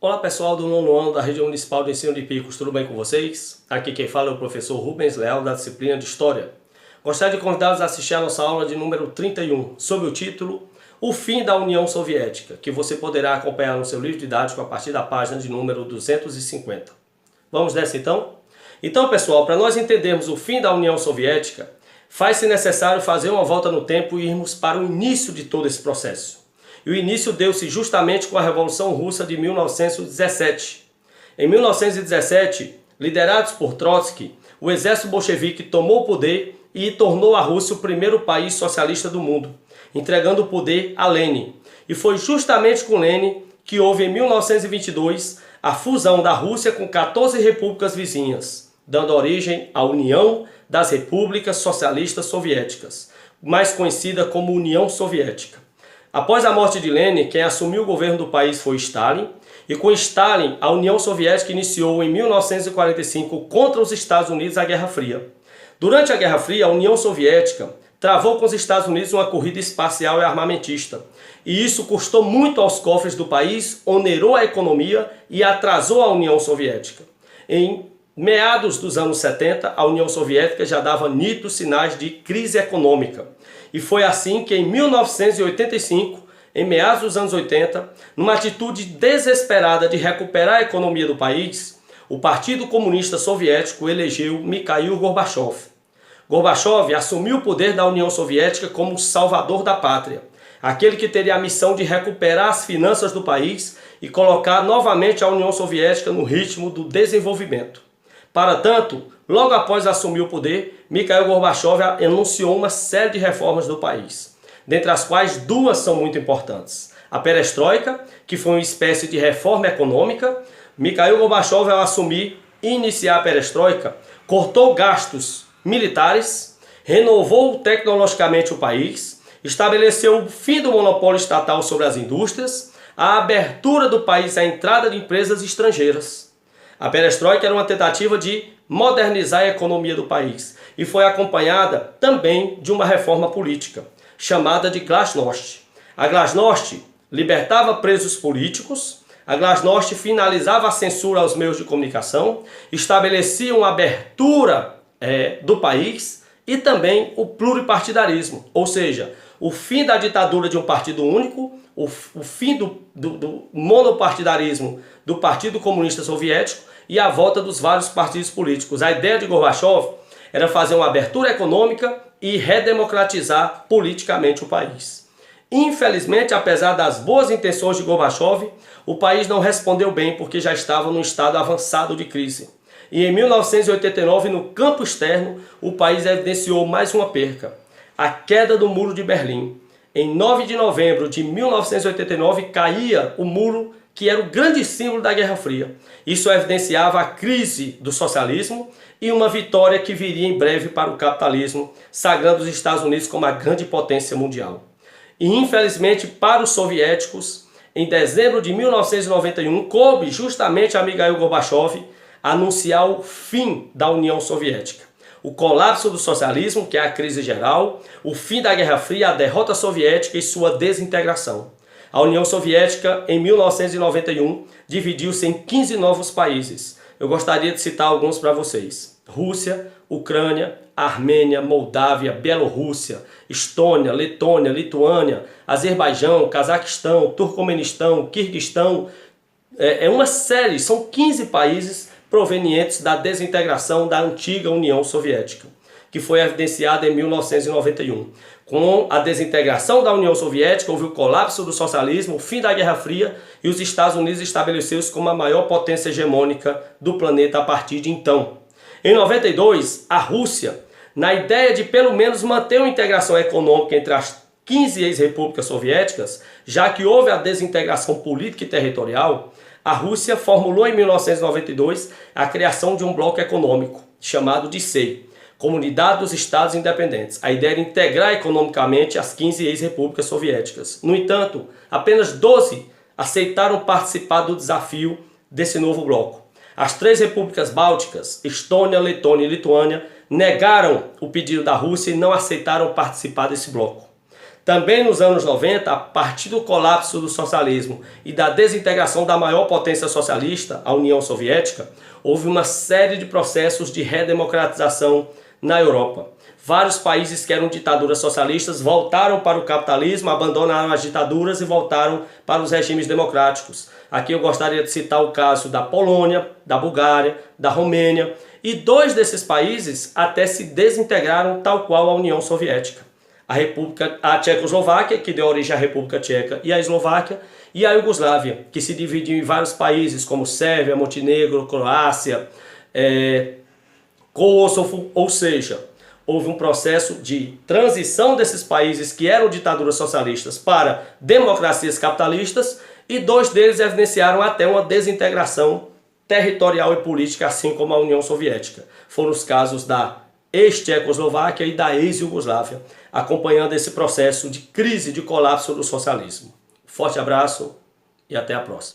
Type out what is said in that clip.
Olá pessoal do nono ano da Rede Municipal de Ensino de Picos, tudo bem com vocês? Aqui quem fala é o professor Rubens Leal da disciplina de História. Gostaria de convidá-los a assistir a nossa aula de número 31, sob o título O Fim da União Soviética, que você poderá acompanhar no seu livro didático a partir da página de número 250. Vamos nessa então? Então pessoal, para nós entendermos o fim da União Soviética, faz-se necessário fazer uma volta no tempo e irmos para o início de todo esse processo. E o início deu-se justamente com a Revolução Russa de 1917. Em 1917, liderados por Trotsky, o exército bolchevique tomou o poder e tornou a Rússia o primeiro país socialista do mundo, entregando o poder a Lenin. E foi justamente com Lenin que houve em 1922 a fusão da Rússia com 14 repúblicas vizinhas, dando origem à União das Repúblicas Socialistas Soviéticas, mais conhecida como União Soviética. Após a morte de Lenin, quem assumiu o governo do país foi Stalin, e com Stalin, a União Soviética iniciou em 1945 contra os Estados Unidos a Guerra Fria. Durante a Guerra Fria, a União Soviética travou com os Estados Unidos uma corrida espacial e armamentista, e isso custou muito aos cofres do país, onerou a economia e atrasou a União Soviética. Em meados dos anos 70, a União Soviética já dava nítidos sinais de crise econômica. E foi assim que em 1985, em meados dos anos 80, numa atitude desesperada de recuperar a economia do país, o Partido Comunista Soviético elegeu Mikhail Gorbachev. Gorbachev assumiu o poder da União Soviética como o salvador da pátria, aquele que teria a missão de recuperar as finanças do país e colocar novamente a União Soviética no ritmo do desenvolvimento. Para tanto, logo após assumir o poder, Mikhail Gorbachev anunciou uma série de reformas do país, dentre as quais duas são muito importantes. A perestroika, que foi uma espécie de reforma econômica. Mikhail Gorbachev, ao assumir e iniciar a perestroika, cortou gastos militares, renovou tecnologicamente o país, estabeleceu o fim do monopólio estatal sobre as indústrias, a abertura do país à entrada de empresas estrangeiras. A perestroika era uma tentativa de modernizar a economia do país e foi acompanhada também de uma reforma política, chamada de Glasnost. A Glasnost libertava presos políticos, a Glasnost finalizava a censura aos meios de comunicação, estabelecia uma abertura do país e também o pluripartidarismo, ou seja, o fim da ditadura de um partido único, o fim do monopartidarismo do Partido Comunista Soviético e a volta dos vários partidos políticos. A ideia de Gorbachev era fazer uma abertura econômica e redemocratizar politicamente o país. Infelizmente, apesar das boas intenções de Gorbachev, o país não respondeu bem porque já estava num estado avançado de crise. E em 1989, no campo externo, o país evidenciou mais uma perca: a queda do Muro de Berlim. Em 9 de novembro de 1989, caía o muro que era o grande símbolo da Guerra Fria. Isso evidenciava a crise do socialismo e uma vitória que viria em breve para o capitalismo, sagrando os Estados Unidos como a grande potência mundial. E infelizmente para os soviéticos, em dezembro de 1991, coube justamente a Mikhail Gorbachev anunciar o fim da União Soviética. O colapso do socialismo, que é a crise geral, o fim da Guerra Fria, a derrota soviética e sua desintegração. A União Soviética, em 1991, dividiu-se em 15 novos países. Eu gostaria de citar alguns para vocês: Rússia, Ucrânia, Armênia, Moldávia, Bielorrússia, Estônia, Letônia, Lituânia, Azerbaijão, Cazaquistão, Turcomenistão, Quirguistão. É uma série, são 15 países provenientes da desintegração da antiga União Soviética, que foi evidenciada em 1991. Com a desintegração da União Soviética, houve o colapso do socialismo, o fim da Guerra Fria e os Estados Unidos estabeleceram-se como a maior potência hegemônica do planeta a partir de então. Em 92, a Rússia, na ideia de pelo menos manter uma integração econômica entre as 15 ex-repúblicas soviéticas, já que houve a desintegração política e territorial, a Rússia formulou em 1992 a criação de um bloco econômico, chamado de SEI, Comunidade dos Estados Independentes. A ideia era integrar economicamente as 15 ex-repúblicas soviéticas. No entanto, apenas 12 aceitaram participar do desafio desse novo bloco. As 3 repúblicas bálticas, Estônia, Letônia e Lituânia, negaram o pedido da Rússia e não aceitaram participar desse bloco. Também nos anos 90, a partir do colapso do socialismo e da desintegração da maior potência socialista, a União Soviética, houve uma série de processos de redemocratização na Europa. Vários países que eram ditaduras socialistas voltaram para o capitalismo, abandonaram as ditaduras e voltaram para os regimes democráticos. Aqui eu gostaria de citar o caso da Polônia, da Bulgária, da Romênia, e 2 desses países até se desintegraram tal qual a União Soviética. A Tchecoslováquia, que deu origem à República Tcheca, e a Eslováquia, e a Iugoslávia, que se dividiu em vários países como Sérvia, Montenegro, Croácia, Kosovo, ou seja, houve um processo de transição desses países que eram ditaduras socialistas para democracias capitalistas, e 2 deles evidenciaram até uma desintegração territorial e política, assim como a União Soviética. Foram os casos da ex-Tchecoslováquia e da ex-Iugoslávia, acompanhando esse processo de crise, de colapso do socialismo. Forte abraço e até a próxima.